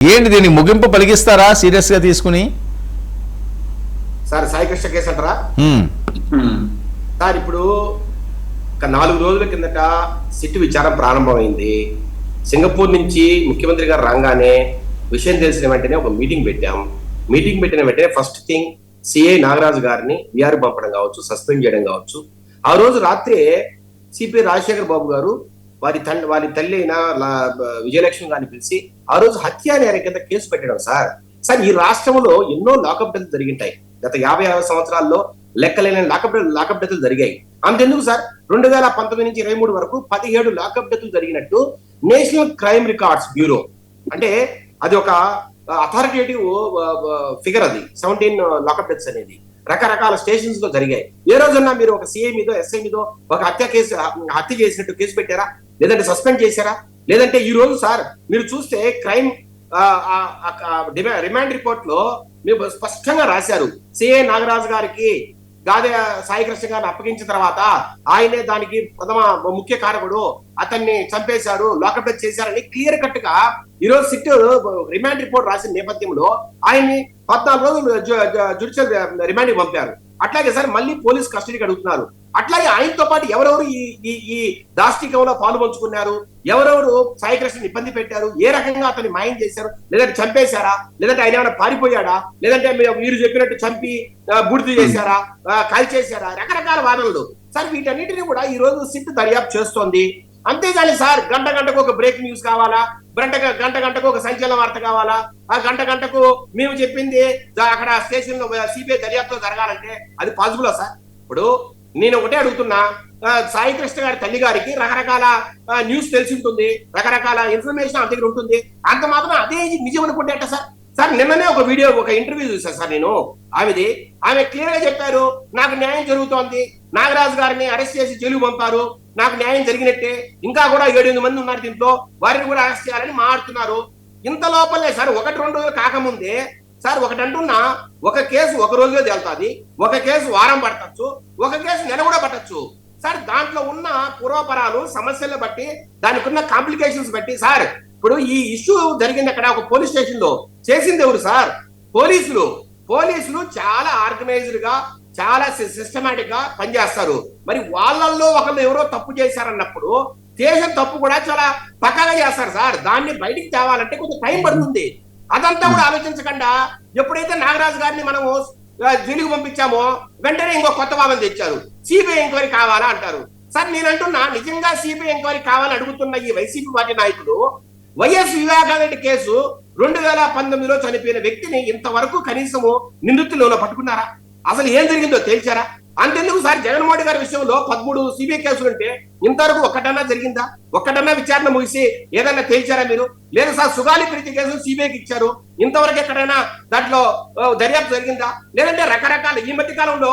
ఏంటి దీన్ని ముగింపు పలికిస్తారా సీరియస్ గా తీసుకుని? సార్ సాయికృష్ణ కేసు అంటారా సార్? ఇప్పుడు ఒక 4 రోజుల కిందట సిట్ విచారం ప్రారంభమైంది. సింగపూర్ నుంచి ముఖ్యమంత్రి గారు రాగానే విషయం తెలిసిన వెంటనే ఒక మీటింగ్ పెట్టాం. మీటింగ్ పెట్టిన వెంటనే ఫస్ట్ థింగ్ సిఐ నాగరాజు గారిని విఆర్ పంపడం కావచ్చు, సస్పెండ్ చేయడం కావచ్చు. ఆ రోజు రాత్రి సిపి రాజశేఖర్ బాబు గారు వారి తల్లి అయిన విజయలక్ష్మి గారిని పిలిచి ఆ రోజు హత్యా నేరం కింద కేసు పెట్టడం. సార్ ఈ రాష్ట్రంలో ఎన్నో లాకప్ డెత్లు జరిగింటాయి. గత 50 సంవత్సరాల్లో లెక్కలేని లాకప్ డెత్లు జరిగాయి. అంతెందుకు సార్, 2019 నుంచి 23 వరకు 17 లాకప్ డెత్లు జరిగినట్టు నేషనల్ క్రైమ్ రికార్డ్స్ బ్యూరో, అంటే అది ఒక అథారిటేటివ్ ఫిగర్, అది 17 లాకప్ డెత్స్ అనేది రకరకాల స్టేషన్స్ లో జరిగాయి. ఏ రోజన్నా మీరు ఒక సిఐ మీదో ఎస్ఐ మీదో ఒక హత్య చేసినట్టు కేసు పెట్టారా? లేదంటే సస్పెండ్ చేశారా? లేదంటే ఈ రోజు సార్ మీరు చూస్తే క్రైమ్ రిమాండ్ రిపోర్ట్ లో మీరు స్పష్టంగా రాశారు, సిఐ నాగరాజు గారికి గాదే సాయికృష్ణ గారిని అప్పగించిన తర్వాత ఆయనే దానికి ప్రథమ ముఖ్య కారకుడు, అతన్ని చంపేశారు, లాకప్ డెత్ చేశారని క్లియర్ కట్ గా ఈరోజు సిట్ రిమాండ్ రిపోర్ట్ రాసిన నేపథ్యంలో ఆయన్ని 14 రోజులు జ్యుడిషియల్ రిమాండ్ పంపారు. అట్లాగే సార్ మళ్ళీ పోలీస్ కస్టడీకి అడుగుతున్నారు. అట్లాగే ఆయనతో పాటు ఎవరెవరు ఈ దాష్టికంలో పాల్పంచుకున్నారు, ఎవరెవరు సాయికృష్ణ ఇబ్బంది పెట్టారు, ఏ రకంగా అతన్ని మాయం చేశారు, లేదంటే చంపేశారా, లేదంటే ఆయన ఏమైనా పారిపోయాడా, లేదంటే మీరు చెప్పినట్టు చంపి బూడిద చేశారా, కాల్చేశారా, రకరకాల వాదనలు సార్. వీటన్నిటిని కూడా ఈ రోజు సిట్ దర్యాప్తు చేస్తోంది. అంతేగాని సార్ గంటకు ఒక బ్రేక్ న్యూస్ కావాలా, గంటకు ఒక సంచలన వార్త కావాలా, ఆ గంటకు మేము చెప్పింది అక్కడ స్టేషన్ లో సిబిఐ దర్యాప్తు జరగాలంటే అది పాసిబులా సార్? ఇప్పుడు నేను ఒకటే అడుగుతున్నా, సాయికృష్ణ గారి తల్లి గారికి రకరకాల న్యూస్ తెలిసి ఉంటుంది, రకరకాల ఇన్ఫర్మేషన్ అంత దగ్గర ఉంటుంది. అంత మాత్రం అదే నిజం అనుకుంటే సార్? సార్ నిన్ననే ఒక ఇంటర్వ్యూ చూసాను సార్ నేను. ఆమె క్లియర్ గా చెప్పారు, నాకు న్యాయం జరుగుతోంది, నాగరాజు గారిని అరెస్ట్ చేసి జైలుకు పంపారు, నాకు న్యాయం జరిగినట్టే, ఇంకా కూడా 7-8 మంది ఉన్నారు దీంట్లో, వారిని కూడా అరెస్ట్ చేయాలని మాట్లాడుతున్నారు. ఇంత లోపలే సార్ 1-2 రోజులు కాకముందే సార్ ఒకటి అంటున్నా, ఒక కేసు ఒక రోజులో తేలుతుంది, ఒక కేసు వారం పట్టచ్చు, ఒక కేసు నెల కూడా పట్టచ్చు సార్. దాంట్లో ఉన్న పూర్వపరాలు సమస్యలను బట్టి, దానికి ఉన్న కాంప్లికేషన్స్ బట్టి సార్, ఇప్పుడు ఈ ఇష్యూ జరిగింది అక్కడ ఒక పోలీస్ స్టేషన్ లో, చేసింది ఎవరు సార్? పోలీసులు చాలా ఆర్గనైజ్డ్ గా, చాలా సిస్టమేటిక్ గా పనిచేస్తారు. మరి వాళ్ళల్లో ఒకళ్ళు ఎవరో తప్పు చేశారన్నప్పుడు చేసిన తప్పు కూడా చాలా పక్కాగా చేస్తారు సార్. దాన్ని బయటికి తేవాలంటే కొంచెం టైం పడుతుంది. అదంతా కూడా ఆలోచించకుండా ఎప్పుడైతే నాగరాజు గారిని మనము జైలుకు పంపించామో వెంటనే ఇంకో కొత్త వాదన తెచ్చారు, సిబిఐ ఎంక్వైరీ కావాలా అంటారు. సార్ నేను అంటున్నా, నిజంగా సిబిఐ ఎంక్వైరీ కావాలని అడుగుతున్న ఈ వైసీపీ పార్టీ నాయకులు వైఎస్ వివేకానంద కేసు 2019లో చనిపోయిన వ్యక్తిని ఇంతవరకు కనీసము నిందితులను పట్టుకున్నారా? అసలు ఏం జరిగిందో తేల్చారా? అంతెందుకు సార్, జగన్మోహన్ గారి విషయంలో 13 సిబిఐ కేసులుంటే ఇంతవరకు ఒక్కటన్నా జరిగిందా? ఒక్కటన్నా విచారణ ముగిసి ఏదన్నా తేల్చారా మీరు? లేదు సార్, సుగాలి ప్రీతి కేసు సిబిఐకి ఇచ్చారు, ఇంతవరకు ఎక్కడైనా దాంట్లో దర్యాప్తు జరిగిందా? లేదంటే రకరకాల ఈ మధ్య కాలంలో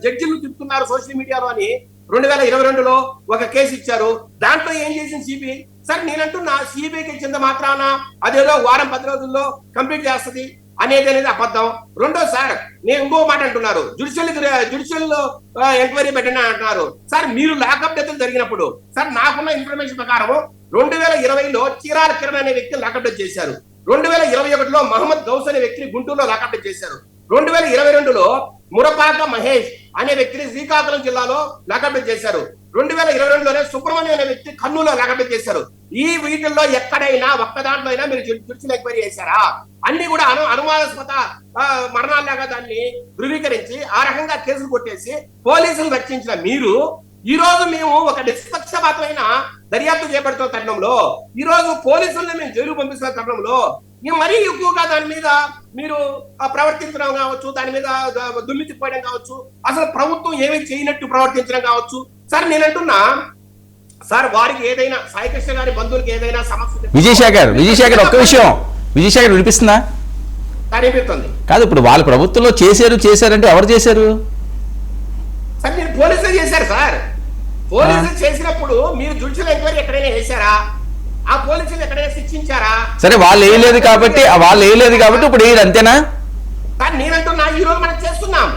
జడ్జిలు తిప్పుతున్నారు సోషల్ మీడియాలో అని 2022లో ఒక కేసు ఇచ్చారు, దాంట్లో ఏం చేసింది సిబిఐ? సార్ నేనంటున్నా, సిబిఐకి ఇచ్చింది మాత్రాన అదేదో వారం 10 రోజుల్లో కంప్లీట్ చేస్తుంది అనేది అబద్ధం. రెండో సార్, నేను ఇంకో మాట అంటున్నారు, జ్యుడిషియల్ ఎంక్వైరీ పెట్టిన అంటున్నారు. సార్ మీరు లాకప్ డెత్ జరిగినప్పుడు సార్ నాకున్న ఇన్ఫర్మేషన్ ప్రకారం 2020లో చీరాల కిరణ్ అనే వ్యక్తిని లాకప్ డెత్ చేశారు, 2021లో మహమ్మద్ గౌస్ అనే వ్యక్తిని గుంటూరులో లాకప్ డెత్ చేశారు, 2022లో మురపాక మహేష్ అనే వ్యక్తిని శ్రీకాకుళం జిల్లాలో లాకప్ డెత్ చేశారు, 2022లోనే సుబ్రహ్మణ్యం అనే వ్యక్తి కర్నూలులో లాకప్ డెత్ చేశారు. ఈ వీటిల్లో ఎక్కడైనా ఒక్క దాంట్లో అయినా మీరు జ్యుడిషియల్ ఎంక్వైరీ చేశారా? అన్ని కూడా అనుమానాస్పద మరణాలుగా దాన్ని ధృవీకరించి ఆ రకంగా కేసులు కొట్టేసి పోలీసులు రక్షించిన మీరు ఈ రోజు మేము ఒక నిష్పక్షపాతమైన దర్యాప్తు చేపడుతున్న తరుణంలో, ఈ రోజు పోలీసుల్ని మేము జైలు పంపిస్తున్న తరుణంలో మరీ ఎక్కువగా దాని మీద మీరు ప్రవర్తించడం కావచ్చు, దాని మీద దుమ్మితిపోయడం కావచ్చు, అసలు ప్రభుత్వం ఏమీ చేయనట్టు ప్రవర్తించడం కావచ్చు. సార్ నేనంటున్నా సార్, వారికి ఏదైనా సాయికృష్ణ గారి బంధువులకి ఏదైనా సమస్య, విజయశేఖర్ ఒక్క విషయం, విజయశేఖర్ వినిపిస్తుందా? అనిపిస్తుంది కాదు, ఇప్పుడు వాళ్ళు ప్రభుత్వంలో చేశారంటే ఎవరు చేశారు సార్? నేను పోలీసులు చేశారు సార్. పోలీసులు చేసినప్పుడు మీరు జ్యుడిషియల్ ఎంక్వైరీ ఎక్కడైనా చేశారా? ఆ పోలీసులు ఎక్కడైనా శిక్షించారా? సరే, వాళ్ళు వేయలేదు కాబట్టి ఇప్పుడు అంతేనా సార్? నేనంటున్నా, ఈ రోజు మనం చేస్తున్నాం.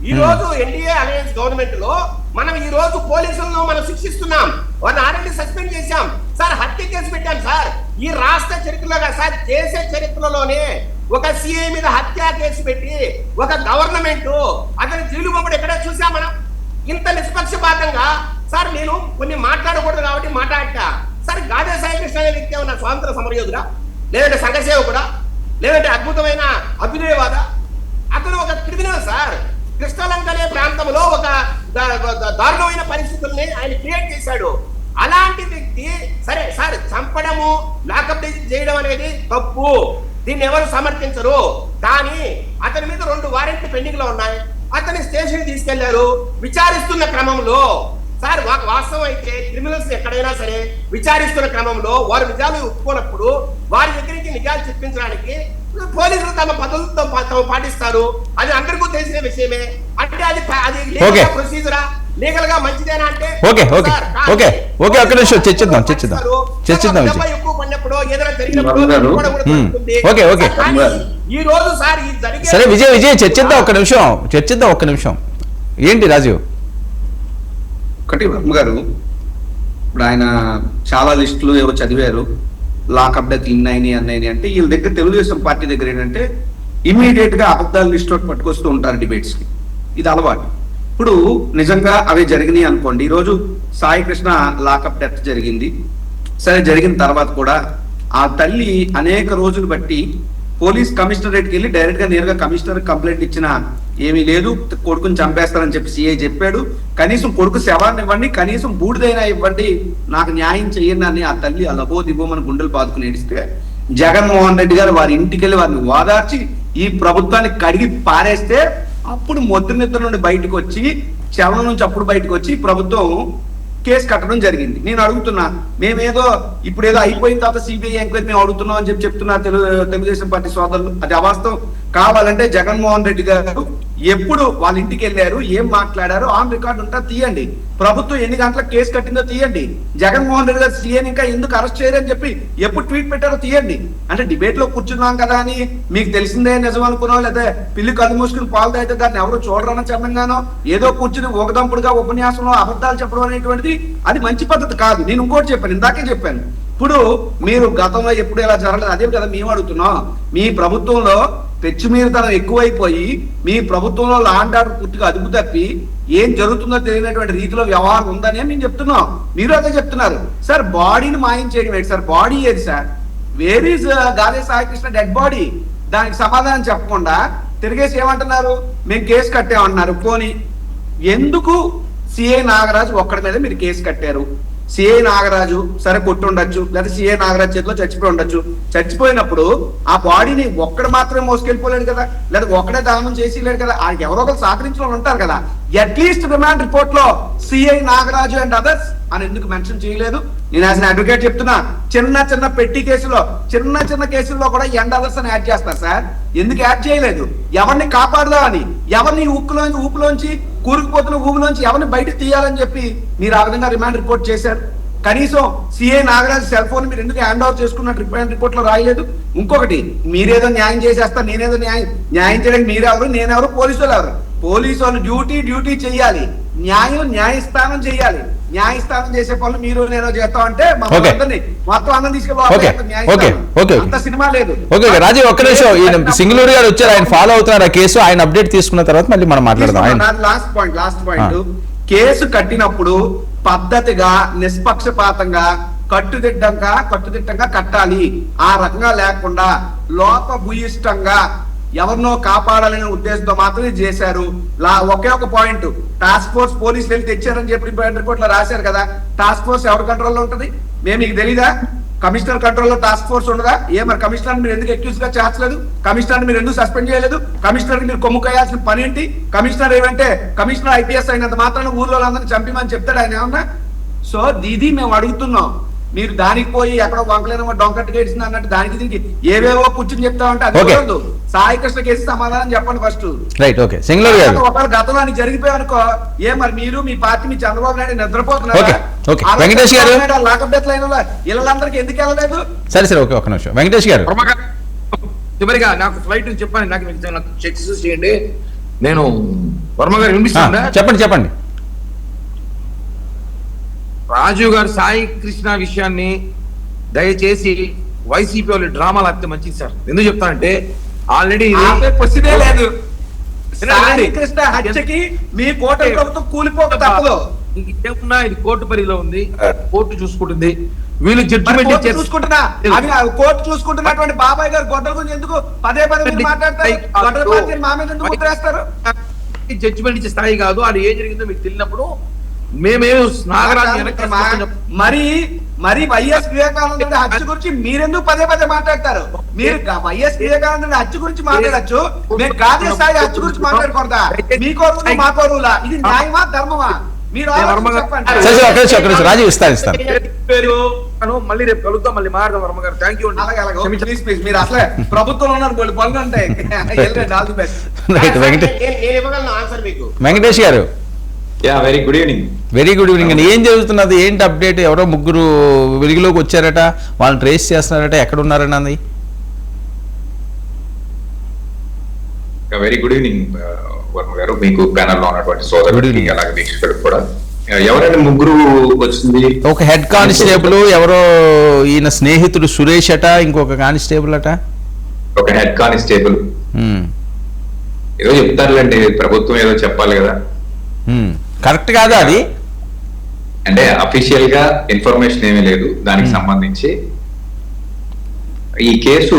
ఈ రోజు ఎన్డీఏ అలయన్స్ గవర్నమెంట్ లో మనం ఈ రోజు పోలీసులను మనం శిక్షిస్తున్నాం, వారిని ఆల్రెడీ సస్పెండ్ చేశాం సార్, హత్య కేసు పెట్టాం సార్. ఈ రాష్ట్ర చరిత్రలో సార్, దేశ చరిత్రలోనే ఒక సిఐ మీద హత్య కేసు పెట్టి ఒక గవర్నమెంట్ అతని జైలు పంపడం ఎక్కడ చూసాం మనం? ఇంత నిష్పక్షపాతంగా సార్. నేను కొన్ని మాట్లాడకూడదు కాబట్టి మాట్లాడతా సార్. గాదే సాయికృష్ణ అనే వ్యక్తి ఏమన్నా స్వాతంత్ర సమరయోధుడా, లేదంటే సంఘసేవకుడా, లేదంటే అద్భుతమైన అభ్యుదయవాద? అతను ఒక క్రిమినల్ సార్. కృష్ణలంక అనే ప్రాంతంలో ఒక దారుణమైన పరిస్థితుల్ని ఆయన క్రియేట్ చేశాడు. అలాంటి వ్యక్తి సరే సార్, చంపడము, లాకప్ చేయడం అనేది తప్పు, దీన్ని ఎవరు సమర్థించరు. కానీ అతని మీద 2 వారెంట్లు పెండింగ్ లో ఉన్నాయి. అతని స్టేషన్ తీసుకెళ్లారు. విచారిస్తున్న క్రమంలో సార్, వాస్తవం అయితే క్రిమినల్స్ ఎక్కడైనా సరే విచారిస్తున్న క్రమంలో వారు నిజాలు ఒప్పుకోనప్పుడు వారి దగ్గర నుంచి నిజాలు చెప్పించడానికి పోలీసులు తమ పద్ధతులతో పాటిస్తారు. అది అందరికీ తెలిసిన విషయమే. అంటే అది లీగల్ ప్రొసీజరా, లీగల్ గా మంచిదేనా అంటే ఓకే ఓకే ఓకే ఓకే ఒక్క నిమిషం చర్చిద్దాం ఎక్కువ పడినప్పుడు ఏదైనా జరిగినప్పుడు ఓకే ఓకే ఈ రోజు సార్ ఈ జరిగే సరే విజయ్ చర్చిద్దాం ఒక్క నిమిషం ఏంటి రాజీవ్? ఒకటి వర్మ గారు, ఇప్పుడు ఆయన చాలా లిస్టులు ఏవో చదివారు, లాకప్ డెత్ ఇన్నైని అన్నైని అంటే వీళ్ళ దగ్గర తెలుగుదేశం పార్టీ దగ్గర ఏంటంటే ఇమీడియట్ గా అబద్ధాల లిస్ట్ ఒకటి పట్టుకొస్తూ ఉంటారు డిబేట్స్ కి. ఇది అలవాటు. ఇప్పుడు నిజంగా అవి జరిగినాయి అనుకోండి, ఈరోజు సాయి కృష్ణ లాకప్ డెత్ జరిగింది, సరే జరిగిన తర్వాత కూడా ఆ తల్లి అనేక రోజులు బట్టి పోలీస్ కమిషనరేట్కి వెళ్ళి డైరెక్ట్ గా నేరుగా కమిషనర్ కంప్లైంట్ ఇచ్చిన ఏమీ లేదు, కొడుకుని చంపేస్తారని చెప్పి సిఐ చెప్పాడు. కనీసం కొడుకు శవాన్ని ఇవ్వండి, కనీసం బూడిదైనా ఇవ్వండి, నాకు న్యాయం చెయ్యండి అని ఆ తల్లి అలబో దిగోమని గుండెలు బాదుకుని ఏడిస్తే జగన్మోహన్ రెడ్డి గారు వారి ఇంటికి వెళ్ళి వారిని ఓదార్చి ఈ ప్రభుత్వాన్ని కడిగి పారేస్తే అప్పుడు మొద్దు నిద్ర నుండి బయటకు వచ్చి, శవం నుంచి అప్పుడు బయటకు వచ్చి ప్రభుత్వం కేసు కట్టడం జరిగింది. నేను అడుగుతున్నా, మేమేదో ఇప్పుడు ఏదో అయిపోయిన తర్వాత సిబిఐ ఎంక్వైరీ మేము అడుగుతున్నాం అని చెప్తున్నా తెలుగుదేశం పార్టీ సోదరులు. అది అవాస్తవం. కావాలంటే జగన్మోహన్ రెడ్డి గారు ఎప్పుడు వాళ్ళ ఇంటికి వెళ్ళారు, ఏం మాట్లాడారు ఆన్ రికార్డు ఉంటా తీయండి. ప్రభుత్వం ఎన్ని గంటలకు కేసు కట్టిందో తీయండి. జగన్మోహన్ రెడ్డి గారు సీఎన్ ఇంకా ఎందుకు అరెస్ట్ చేయరని చెప్పి ఎప్పుడు ట్వీట్ పెట్టారో తీయండి. అంటే డిబేట్ లో కూర్చున్నాం కదా అని మీకు తెలిసిందే నిజం అనుకున్నాం, లేదా పిల్లి కళ్ళు మూసుకుని పాలు అయితే దాన్ని ఎవరు చూడరని చెప్పంగానో ఏదో కూర్చుని ఒకదంపుడుగా ఉపన్యాసంలో అబద్ధాలు చెప్పడం అనేటువంటిది అది మంచి పద్ధతి కాదు. నేను ఇంకోటి చెప్పాను, ఇందాకే చెప్పాను. ఇప్పుడు మీరు గతంలో ఎప్పుడు ఇలా జరగలేదు, అదే కదా మేము అడుగుతున్నాం. మీ ప్రభుత్వంలో పెచ్చుమీరతనం ఎక్కువైపోయి మీ ప్రభుత్వంలో లా అండ్ ఆర్డర్ పూర్తిగా అదుపు తప్పి ఏం జరుగుతుందో తెలియనటువంటి రీతిలో వ్యవహారం ఉందని మేము చెప్తున్నాం. మీరు అదే చెప్తున్నారు. సార్ బాడీని మాయం చేయడం ఏంటి సార్? బాడీ ఏది sir? Where is Gade Saikrishna dead body? దానికి సమాధానం చెప్పకుండా తిరిగేసి ఏమంటున్నారు, మేము కేసు కట్టామన్నారు. పోనీ ఎందుకు సిఐ నాగరాజు ఒక్కడి మీద మీరు కేసు కట్టారు? సిఐ నాగరాజు సరే కొట్టుండొచ్చు, లేదా సిఐ నాగరాజు చేతిలో చచ్చిపోయి ఉండొచ్చు. చచ్చిపోయినప్పుడు ఆ బాడీని ఒక్కడు మాత్రమే మోసుకెళ్ళిపోలేడు కదా, లేదా ఒక్కడే దానం చేసి లేడు కదా, ఆ ఎవరో ఒకరు సహకరించిన ఉంటారు కదా. అట్లీస్ట్ రిమాండ్ రిపోర్ట్ లో సిఐ నాగరాజు అండ్ అదర్స్ అని ఎందుకు మెన్షన్ చేయలేదు? నేను యాజ్ అడ్వకేట్ చెప్తున్నా, చిన్న పెట్టి కేసులో చిన్న కేసుల్లో కూడా ఎండ్ అదర్స్ అని యాడ్ చేస్తారు సార్. ఎందుకు యాడ్ చేయలేదు? ఎవరిని కాపాడదామని, ఎవరిని ఊపులోంచి కూరుకుపోతున్న ఊపులోంచి ఎవరిని బయటకు తీయాలని చెప్పి మీరు ఆ విధంగా రిమాండ్ రిపోర్ట్ చేశారు. కనీసం సిఐ నాగరాజు సెల్ ఫోన్ మీరు ఎందుకు హ్యాండ్ ఓవర్ చేసుకున్నట్టు రిమాండ్ రిపోర్ట్ లో రాయలేదు? ఇంకొకటి, మీరేదో న్యాయం చేసేస్తా, నేనేదో న్యాయం చేయడానికి మీరెవరు, నేనెవరు, పోలీసు వాళ్ళు ఎవరు? పోలీసు వాళ్ళు డ్యూటీ చెయ్యాలి, న్యాయస్థానం చేయాలి. న్యాయస్థానం చేసే పనులు మీరు నేను చేస్తాం అంటే మొత్తం అందరం తీసుకెళ్ళి అంత సినిమా లేదు. రాజీవ్ ఒక్క నిమిషం, సింగళూరు గారు వచ్చారు, ఆయన ఫాలో అవుతున్నారు ఆ కేసు, ఆయన అప్డేట్ తీసుకున్న తర్వాత మళ్ళీ మనం మాట్లాడదాం. లాస్ట్ పాయింట్ కేసు కట్టినప్పుడు పద్ధతిగా నిష్పక్షపాతంగా కట్టుదిట్టంగా కట్టాలి. ఆ రకంగా లేకుండా లోపభూయిష్టంగా ఎవరినో కాపాడాలనే ఉద్దేశంతో మాత్రమే చేశారు. ఒకే ఒక పాయింట్, టాస్క్ ఫోర్స్ పోలీసులు వెళ్ళి తెచ్చారని చెప్పి రిపోర్ట్ లో రాశారు కదా. టాస్క్ ఫోర్స్ ఎవరి కంట్రోల్లో ఉంటుంది? మీకు తెలీదా? కమిషనర్ కంట్రోల్లో టాస్క్ ఫోర్స్ ఉండదా? మరి కమిషనర్ మీరు ఎందుకు అక్యూజ్ గా చేర్చలేదు? కమిషనర్ మీరు ఎందుకు సస్పెండ్ చేయలేదు? కమిషనర్ మీరు కొమ్ము కాయాల్సిన పని ఏంటి? కమిషనర్ ఏమంటే కమిషనర్ ఐపీఎస్ అయినంత మాత్రాన ఊర్లో అందరినీ చంపిమని చెప్తాడు ఆయన ఏమన్నా? సో ఇది మేము అడుగుతున్నాం. మీరు దానికి పోయి ఎక్కడో వంకలేనో డొంకట్టు కేసింది అన్నట్టు దానికి దీనికి ఏవేవో కూర్చుని చెప్తామంటే అది కుదరదు. సాయి కృష్ణ కేసు సమాధానం చెప్పండి ఫస్ట్. ఒకవేళ గతంలో అని జరిగిపోయి అనుకో, మరి మీరు మీ పార్టీ మీ చంద్రబాబు నాయుడు నిద్రపోతున్నారు. లాకప్ డెత్ లైన్ వీళ్ళందరికీ ఎందుకు వెళ్ళలేదు? సరే ఒక నిమిషం వెంకటేష్ గారు. చివరిగా నాకు ఫ్లైట్ చెప్పండి, నాకు చెక్ చేయండి. నేను వర్మ గారు వినిపిస్తుందా? చెప్పండి. రాజీవ్ గారు సాయి కృష్ణ విషయాన్ని దయచేసి వైసీపీ వాళ్ళు డ్రామాలు ఆపితే మంచిది సార్. ఎందుకు చెప్తానంటే ఆల్రెడీ క్వశ్చనే లేదు. సాయి కృష్ణ హత్యకి మీ కోట ప్రభుత్వం కూలిపోక తప్పదు. ఏమున్నా ఇది కోర్టు పరిధిలో ఉంది, కోర్టు చూసుకుంటుంది. వీళ్ళు జడ్జిమెంట్ చూసుకుంటున్నా అవి కోర్టు చూసుకుంటున్నటువంటి బాబాయ్ గారు గొడ్డల గురించి ఎందుకు పదే మాట్లాడతారు? గొడ్డల పార్టీ మా మీద ఎందుకు ముద్రేస్తారు? జడ్జిమెంట్ ఇచ్చే స్థాయి కాదు. అది ఏం జరిగిందో మీకు తెలియనప్పుడు మేమేం నాగరాజు మరి వైఎస్ వివేకానంద హత్య గురించి మీరెందుకు పదే మాట్లాడతారు? మీరు వైఎస్ వివేకానంద హత్య గురించి మాట్లాడచ్చు, మేము గాంధీ స్థాయి హత్య గురించి మాట్లాడకూడదా? మీ కోరువులు మా కోరువులా? ఇది న్యాయమా ధర్మమా? మీరు రాజు ఇస్తాను మళ్ళీ రేపు కలుద్దాం, మళ్ళీ మాట్లాడదాం వర్మ గారు. Thank you. ప్లీజ్ మీరు అసలే ప్రభుత్వంలో ఉన్నారు, పనులు ఉంటాయి. వెంకటేష్ గారు very good evening. Very good evening అండి. ఏం జరుగుతున్నది, ఏంటి అప్డేట్? ఎవరో ముగ్గురు వెలుగులోకి వచ్చారట, వాళ్ళని ట్రేస్ చేస్తున్నారట, ఎక్కడ ఉన్నారన్నది? వెరీ గుడ్ ఈవినింగ్ వర్మ గారు, మీకు ప్యానల్ లో ఉన్నటువంటి సోదరుడికి అలాగే వీక్షకులకు కూడా. ఎవరైనా ముగ్గురు వచ్చింది, ఒక హెడ్ కానిస్టేబుల్, ఎవరో ఈయన స్నేహితుడు సురేష్ అట, ఇంకొక కానిస్టేబుల్ అట, ఒక హెడ్ కానిస్టేబుల్. ఏదో చెప్తారులేండి, ప్రభుత్వం ఏదో చెప్పాలి కదా. కరెక్ట్ కాదా అది? అంటే అఫీషియల్ గా ఇన్ఫర్మేషన్ ఏమీ లేదు దానికి సంబంధించి. ఈ కేసు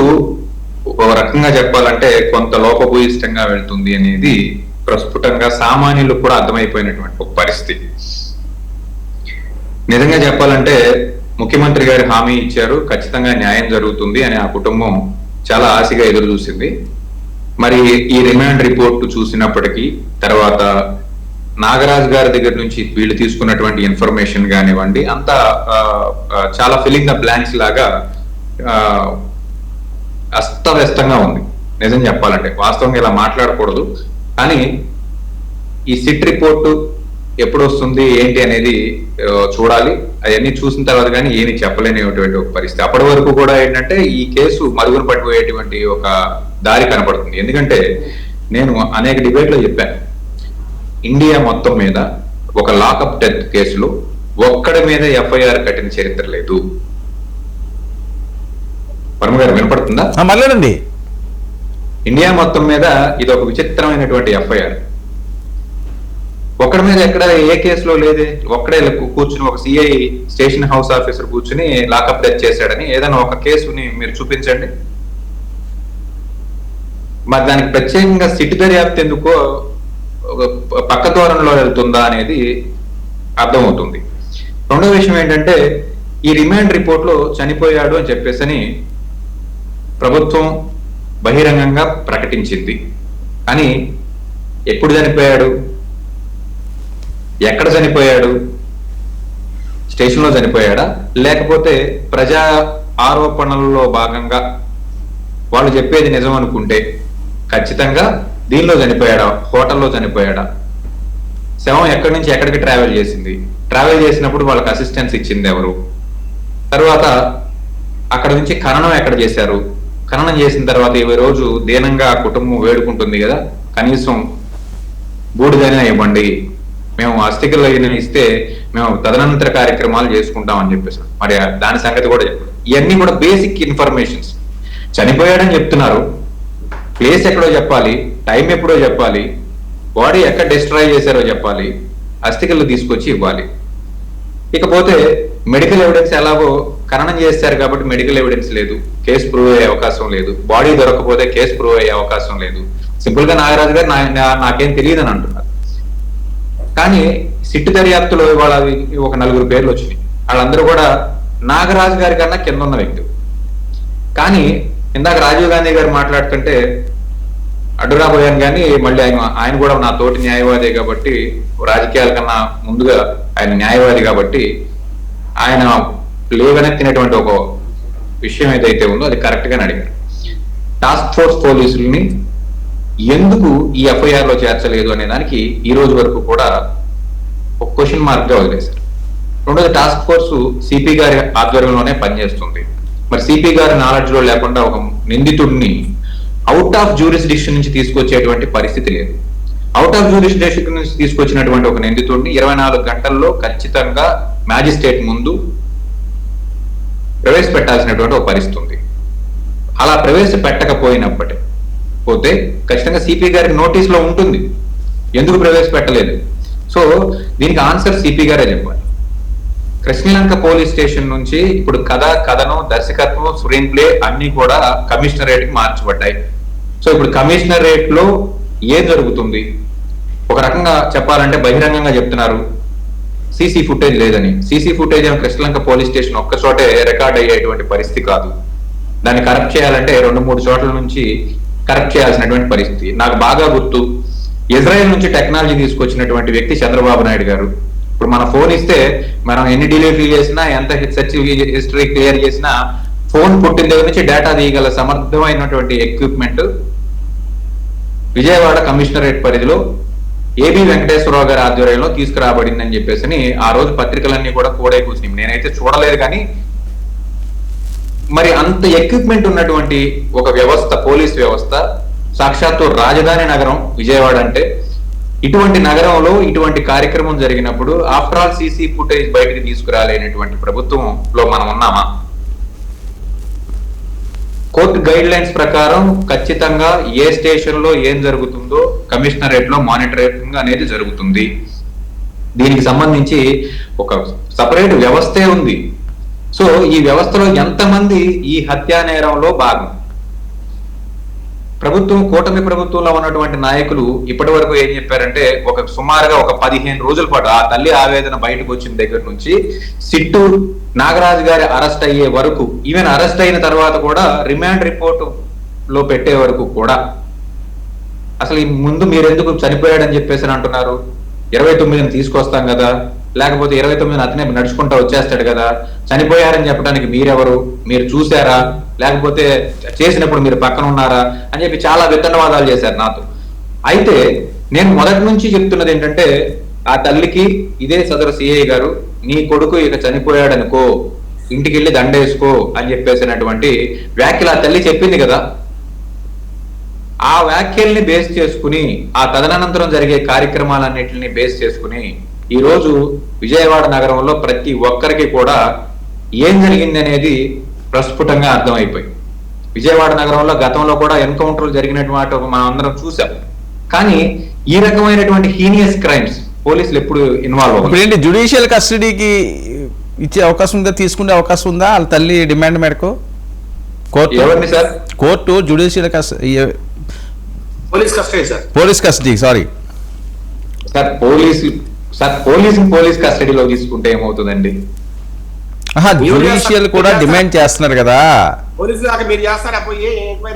ఒక రకంగా చెప్పాలంటే కొంత లోపభూయిష్టంగా వెళ్తుంది అనేది ప్రస్ఫుటంగా సామాన్యులకు కూడా అర్థమైపోయినటువంటి ఒక పరిస్థితి. నిజంగా చెప్పాలంటే ముఖ్యమంత్రి గారు హామీ ఇచ్చారు, ఖచ్చితంగా న్యాయం జరుగుతుంది అని ఆ కుటుంబం చాలా ఆశగా ఎదురు చూసింది. మరి ఈ రిమాండ్ రిపోర్ట్ చూసినప్పటికీ, తర్వాత నాగరాజు గారి దగ్గర నుంచి వీళ్ళు తీసుకున్నటువంటి ఇన్ఫర్మేషన్ కానివ్వండి, అంతా చాలా ఫిల్లింగ్ ద బ్లాంక్స్ లాగా అస్తవ్యస్తంగా ఉంది. నిజం చెప్పాలంటే వాస్తవంగా ఇలా మాట్లాడకూడదు, కానీ ఈ సిట్ రిపోర్టు ఎప్పుడు వస్తుంది ఏంటి అనేది చూడాలి. అవన్నీ చూసిన తర్వాత కానీ ఏమి చెప్పలేనిటువంటి ఒక పరిస్థితి. అప్పటి వరకు కూడా ఏంటంటే ఈ కేసు మరుగున పడిపోయేటువంటి ఒక దారి కనపడుతుంది. ఎందుకంటే నేను అనేక డిబేట్లో చెప్పాను, ఇండియా మొత్తం మీద ఒక లాకప్ డెత్ కేసులో ఒక్కడి మీద ఎఫ్ఐఆర్ కట్టిన చరిత్ర లేదు. వర్మ గారు వినపడుతుందా? మళ్ళీ ఇండియా మొత్తం మీద ఇది ఒక విచిత్రమైనటువంటి ఎఫ్ఐఆర్. ఒక్కడి మీద ఎక్కడ ఏ కేసులో లేదే. ఒక్కడే కూర్చుని ఒక సిఐ స్టేషన్ హౌస్ ఆఫీసర్ కూర్చుని లాకప్ డెత్ చేశాడని ఏదైనా ఒక కేసుని మీరు చూపించండి. మరి దానికి ప్రత్యేకంగా సిట్ దర్యాప్తు ఎందుకో పక్క దూరంలో వెళ్తుందా అనేది అర్థమవుతుంది. రెండో విషయం ఏంటంటే ఈ రిమాండ్ రిపోర్ట్ లో చనిపోయాడు అని చెప్పేసి ప్రభుత్వం బహిరంగంగా ప్రకటించింది. కానీ ఎప్పుడు చనిపోయాడు, ఎక్కడ చనిపోయాడు, స్టేషన్లో చనిపోయాడా, లేకపోతే ప్రజా ఆరోపణలలో భాగంగా వాళ్ళు చెప్పేది నిజం అనుకుంటే ఖచ్చితంగా దీనిలో చనిపోయాడా, హోటల్లో చనిపోయాడా, శవం ఎక్కడి నుంచి ఎక్కడికి ట్రావెల్ చేసింది, ట్రావెల్ చేసినప్పుడు వాళ్ళకి అసిస్టెన్స్ ఇచ్చింది ఎవరు, తర్వాత అక్కడ నుంచి ఖననం ఎక్కడ చేశారు, ఖననం చేసిన తర్వాత ఈ రోజు దీనంగా కుటుంబం వేడుకుంటుంది కదా, కనీసం బూడిదైనా ఇవ్వండి, మేము అస్థికలు ఇస్తే మేము తదనంతర కార్యక్రమాలు చేసుకుంటామని చెప్పేసి మరి దాని సంగతి కూడా చెప్పారు. ఇవన్నీ కూడా బేసిక్ ఇన్ఫర్మేషన్స్. చనిపోయాడని చెప్తున్నారు, ప్లేస్ ఎక్కడో చెప్పాలి, టైం ఎప్పుడో చెప్పాలి, బాడీ ఎక్కడ డిస్ట్రాయ్ చేశారో చెప్పాలి, అస్థికలు తీసుకొచ్చి ఇవ్వాలి. ఇకపోతే మెడికల్ ఎవిడెన్స్ ఎలాగో ఖననం చేశారు కాబట్టి మెడికల్ ఎవిడెన్స్ లేదు, కేసు ప్రూవ్ అయ్యే అవకాశం లేదు, బాడీ దొరకకపోతే కేసు ప్రూవ్ అయ్యే అవకాశం లేదు. సింపుల్ గా నాగరాజు గారు నాకేం తెలియదు అని అంటున్నారు. కానీ సిట్టు దర్యాప్తులో ఇవాళ ఒక 4 పేర్లు వచ్చినాయి. వాళ్ళందరూ కూడా నాగరాజు గారి కన్నా కింద ఉన్న వ్యక్తులు. కానీ ఇందాక రాజీవ్ గాంధీ గారు మాట్లాడుతుంటే అడ్డురాబోయాను, కానీ మళ్ళీ ఆయన కూడా నా తోటి న్యాయవాది కాబట్టి, రాజకీయాల కన్నా ముందుగా ఆయన న్యాయవాది కాబట్టి ఆయన లేవనెత్తినటువంటి ఒక విషయం ఏదైతే ఉందో అది కరెక్ట్ గానే అడిగారు. టాస్క్ ఫోర్స్ పోలీసుల్ని ఎందుకు ఈ ఎఫ్ఐఆర్ లో చేర్చలేదు అనే దానికి ఈ రోజు వరకు కూడా ఒక క్వశ్చన్ మార్క్ గా వదిలేశారు. రెండోది, టాస్క్ ఫోర్స్ సిపి గారి ఆధ్వర్యంలోనే పనిచేస్తుంది. మరి సిపి గారి నాలెడ్జ్ లో లేకుండా ఒక నిందితుడిని అవుట్ ఆఫ్ జ్యూరిస్డిక్షన్ నుంచి తీసుకొచ్చేటువంటి పరిస్థితి లేదు. అవుట్ ఆఫ్ జ్యూరిస్డిక్షన్ నుంచి తీసుకొచ్చినటువంటి ఒక నిందితుడిని 24 గంటల్లో ఖచ్చితంగా మ్యాజిస్ట్రేట్ ముందు ప్రవేశపెట్టాల్సినటువంటి ఒక పరిస్థితి ఉంది. అలా పోతే ఖచ్చితంగా సిపి గారికి నోటీసులో ఉంటుంది ఎందుకు ప్రవేశపెట్టలేదు. సో దీనికి ఆన్సర్ సిపి గారే చెప్పాలి. కృష్ణలంక పోలీస్ స్టేషన్ నుంచి ఇప్పుడు కథనం, దర్శకత్వం, స్క్రీన్ ప్లే అన్ని కూడా కమిషనరేట్ కి మార్చబడ్డాయి. సో ఇప్పుడు కమిషనరేట్ లో ఏం జరుగుతుంది? ఒక రకంగా చెప్పాలంటే బహిరంగంగా చెప్తున్నారు సీసీ ఫుటేజ్ లేదని. సీసీ ఫుటేజ్ ఏమో కృష్ణలంక పోలీస్ స్టేషన్ ఒక్క చోటే రికార్డ్ అయ్యేటువంటి పరిస్థితి కాదు. దాన్ని కరెక్ట్ చేయాలంటే 2-3 చోట్ల నుంచి కరెక్ట్ చేయాల్సినటువంటి పరిస్థితి. నాకు బాగా గుర్తు, ఇజ్రాయెల్ నుంచి టెక్నాలజీ తీసుకొచ్చినటువంటి వ్యక్తి చంద్రబాబు నాయుడు గారు. ఇప్పుడు మన ఫోన్ ఇస్తే మనం ఎన్ని డిలీట్ చేసినా, ఎంత సెర్చ్ హిస్టరీ క్లియర్ చేసినా, ఫోన్ పుట్టిన దగ్గర నుంచి డేటా తీయగల సమర్థమైనటువంటి ఎక్విప్మెంట్ విజయవాడ కమిషనరేట్ పరిధిలో ఏబి వెంకటేశ్వరరావు గారి ఆధ్వర్యంలో తీసుకురాబడిందని చెప్పేసి ఆ రోజు పత్రికలన్నీ కూడా కూడే కూర్చుని, నేనైతే చూడలేదు కానీ మరి అంత ఎక్విప్మెంట్ ఉన్నటువంటి ఒక వ్యవస్థ, పోలీస్ వ్యవస్థ, సాక్షాత్తు రాజధాని నగరం విజయవాడ అంటే, ఇటువంటి నగరంలో ఇటువంటి కార్యక్రమం జరిగినప్పుడు ఆఫ్టర్ ఆల్ సీసీ ఫుటేజ్ బయటకు తీసుకురాలేనటువంటి ప్రభుత్వంలో మనం ఉన్నామా? కోర్టు గైడ్ లైన్స్ ప్రకారం ఖచ్చితంగా ఏ స్టేషన్ లో ఏం జరుగుతుందో కమిషనరేట్ లో మానిటరింగ్ అనేది జరుగుతుంది. దీనికి సంబంధించి ఒక సపరేట్ వ్యవస్థే ఉంది. సో ఈ వ్యవస్థలో ఎంతమంది ఈ హత్యా నేరంలో భాగం? ప్రభుత్వం, కూటమి ప్రభుత్వంలో ఉన్నటువంటి నాయకులు ఇప్పటి వరకు ఏం చెప్పారంటే, సుమారుగా ఒక 15 రోజుల పాటు ఆ తల్లి ఆవేదన బయటకు వచ్చిన దగ్గర నుంచి సిట్టు నాగరాజు గారి అరెస్ట్ అయ్యే వరకు, ఈవెన్ అరెస్ట్ అయిన తర్వాత కూడా రిమాండ్ రిపోర్ట్ లో పెట్టే వరకు కూడా అసలు ముందు మీరెందుకు చనిపోయాడని చెప్పేసి అంటున్నారు? 29ని తీసుకొస్తాం కదా, లేకపోతే 29ని అతనే నడుచుకుంటా వచ్చేస్తాడు కదా, చనిపోయారని చెప్పడానికి మీరెవరు? మీరు చూసారా? లేకపోతే చేసినప్పుడు మీరు పక్కన ఉన్నారా అని చెప్పి చాలా వితండవాదాలు చేశారు నాతో. అయితే నేను మొదటి నుంచి చెప్తున్నది ఏంటంటే, ఆ తల్లికి ఇదే సదరు సిఐ గారు, నీ కొడుకు ఇక చనిపోయాడనుకో, ఇంటికి వెళ్ళి దండేసుకో అని చెప్పేసినటువంటి వ్యాఖ్యలు ఆ తల్లి చెప్పింది కదా. ఆ వ్యాఖ్యల్ని బేస్ చేసుకుని, ఆ తదనంతరం జరిగే కార్యక్రమాలన్నింటినీ బేస్ చేసుకుని ఈ రోజు విజయవాడ నగరంలో ప్రతి ఒక్కరికి కూడా ఏం జరిగింది అనేది ప్రస్ఫుటంగా అర్థమైపోయింది. విజయవాడ నగరంలో గతంలో కూడా ఎన్కౌంటర్లు జరిగినటువంటి మనం అందరం చూసాం. కానీ ఈ రకమైనటువంటి హీనియస్ క్రైమ్స్ పోలీసులు ఎప్పుడు ఇన్వాల్వ్ అవ్వరు. ఏంటి జ్యుడిషియల్ కస్టడీకి ఇచ్చే అవకాశం ఉందా, తీసుకునే అవకాశం ఉందా వాళ్ళ తల్లి డిమాండ్ మేరకు? ఎవరిని sir? Court judicial custody, police custody sorry sir, police కస్టడీలో తీసుకుంటే ఏమవుతుందండి? జ్యుడిషియల్ కూడా డిమాండ్ చేస్తున్నారు కదా.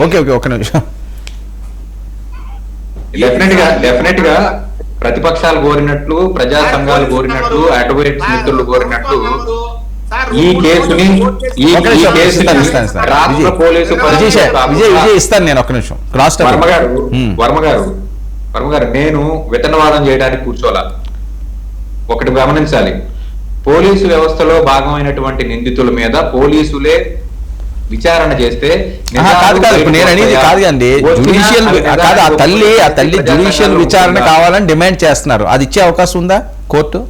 ఓకే ఒక నిమిషం. డెఫినెట్ గా ప్రతిపక్షాలు కోరినట్లు, ప్రజా సంఘాలు కోరినట్లు, అడ్వకేట్స్ మిత్రులు కోరినట్లు ఈ కేసుని రాష్ట్ర పోలీసు విజయ్ ఇస్తాను నేను. ఒక నిమిషం. వర్మ గారు నేను విత్తనవాదం చేయడానికి కూర్చోలా. ఒకటి గమనించాలి, పోలీసు వ్యవస్థలో భాగమైనటువంటి నిందితుల మీద పోలీసులే విచారణ చేస్తే నేను అనేది కాదు అండి, జ్యుడిషియల్ కాదు, ఆ తల్లి జ్యుడిషియల్ విచారణ కావాలని డిమాండ్ చేస్తున్నారు. అది ఇచ్చే అవకాశం ఉందా కోర్టు?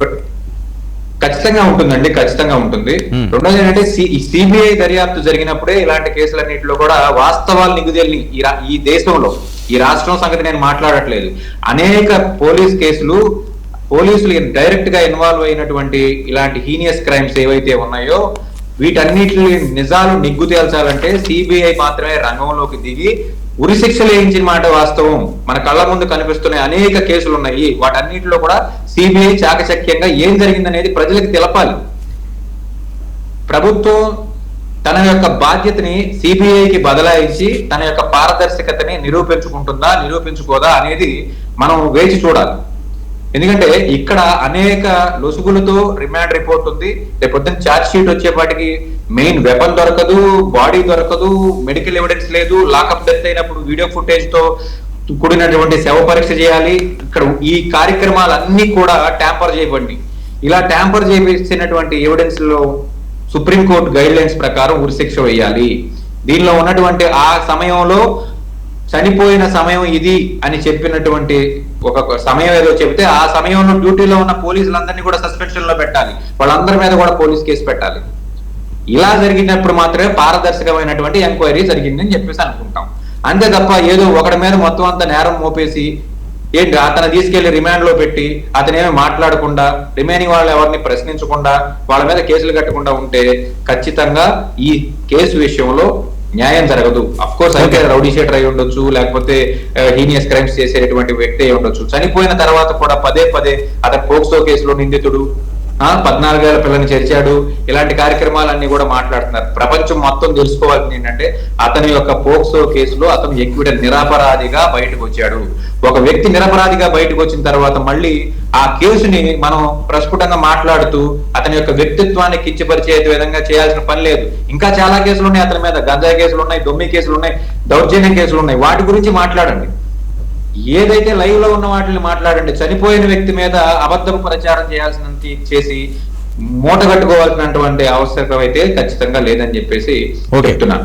ఖచ్చితంగా ఉంటుందండి, ఖచ్చితంగా ఉంటుంది. రెండోది ఏంటంటే, సిబిఐ దర్యాప్తు జరిగినప్పుడే ఇలాంటి కేసులన్నింటిలో కూడా వాస్తవాలు నిగుదేల్ని ఈ దేశంలో, ఈ రాష్ట్రం సంగతి నేను మాట్లాడట్లేదు, అనేక పోలీస్ కేసులు, పోలీసులు డైరెక్ట్ గా ఇన్వాల్వ్ అయినటువంటి ఇలాంటి హీనియస్ క్రైమ్స్ ఏవైతే ఉన్నాయో వీటన్నిటి నిజాలు నిగ్గు తేల్చాలంటే సిబిఐ మాత్రమే రంగంలోకి దిగి ఉరిశిక్షలు వేయించిన మాట వాస్తవం. మన కళ్ళ ముందు కనిపిస్తున్న అనేక కేసులు ఉన్నాయి. వాటన్నిటిలో కూడా సిబిఐ చాకచక్యంగా ఏం జరిగిందనేది ప్రజలకు తెలపాలి. ప్రభుత్వం తన యొక్క బాధ్యతని సిబిఐకి బదలాయించి తన యొక్క పారదర్శకతని నిరూపించుకుంటుందా, నిరూపించుకోదా అనేది మనం వేచి చూడాలి. ఎందుకంటే ఇక్కడ అనేక లొసుగులతో రిమాండ్ రిపోర్ట్ ఉంది. రేపొద్దున ఛార్జ్ షీట్ వచ్చేపాటికి మెయిన్ వెపన్ దొరకదు, బాడీ దొరకదు, మెడికల్ ఎవిడెన్స్ లేదు, లాకప్ డెత్ అయినప్పుడు వీడియో ఫుటేజ్ తో కూడినటువంటి శవ పరీక్ష చేయాలి. ఇక్కడ ఈ కార్యక్రమాలన్నీ కూడా ట్యాంపర్ చేయబడి, ఇలా ట్యాంపర్ చేసినటువంటి ఎవిడెన్స్ లో సుప్రీంకోర్టు గైడ్ లైన్స్ ప్రకారం ఉరిశిక్ష వేయాలి. దీనిలో ఉన్నటువంటి ఆ సమయంలో చనిపోయిన సమయం ఇది అని చెప్పినటువంటి ఒక సమయం ఏదో చెబితే ఆ సమయంలో డ్యూటీలో ఉన్న పోలీసులందరినీ కూడా సస్పెన్షన్ లో పెట్టాలి, వాళ్ళందరి మీద కూడా పోలీస్ కేసు పెట్టాలి. ఇలా జరిగినప్పుడు మాత్రమే పారదర్శకమైనటువంటి ఎంక్వైరీ జరిగిందని చెప్పేసి అనుకుంటాం. అంతే తప్ప ఏదో ఒకటి మీద మొత్తం అంతా నేరం మోపేసి ఏంటి అతను తీసుకెళ్లి రిమాండ్ లో పెట్టి అతనేమి మాట్లాడకుండా రిమైనింగ్ వాళ్ళు ఎవరిని ప్రశ్నించకుండా వాళ్ళ మీద కేసులు కట్టకుండా ఉంటే ఖచ్చితంగా ఈ కేసు విషయంలో న్యాయం జరగదు. అఫ్ కోర్స్ అయితే రౌడీ షీటర్ అయి ఉండొచ్చు, లేకపోతే హీనియస్ క్రైమ్స్ చేసేటువంటి వ్యక్తి అయి ఉండొచ్చు. చనిపోయిన తర్వాత కూడా పదే పదే అతను పోక్సో కేసులో నిందితుడు, 14 ఏళ్ల పిల్లని చేర్చాడు, ఇలాంటి కార్యక్రమాలన్నీ కూడా మాట్లాడుతున్నారు. ప్రపంచం మొత్తం తెలుసుకోవాల్సింది ఏంటంటే అతని యొక్క పోక్సో కేసులో అతను ఎక్విడెంట్ నిరపరాధిగా బయటకు వచ్చాడు. ఒక వ్యక్తి నిరపరాధిగా బయటకు వచ్చిన తర్వాత మళ్ళీ ఆ కేసుని మనం ప్రస్ఫుటంగా మాట్లాడుతూ అతని యొక్క వ్యక్తిత్వాన్ని కించపరిచే విధంగా చేయాల్సిన పని లేదు. ఇంకా చాలా కేసులు ఉన్నాయి అతని మీద, గంజాయి కేసులు ఉన్నాయి, దొమ్మి కేసులు ఉన్నాయి, దౌర్జన్యం కేసులు ఉన్నాయి. వాటి గురించి మాట్లాడండి. ఏదైతే లైవ్ లో ఉన్న వాటిని మాట్లాడండి. చనిపోయిన వ్యక్తి మీద అబద్ధపు ప్రచారం చేయాల్సినంత చేసి మూట కట్టుకోవాల్సినటువంటి అవసరం అయితే ఖచ్చితంగా లేదని చెప్పేసి చెప్తున్నాను.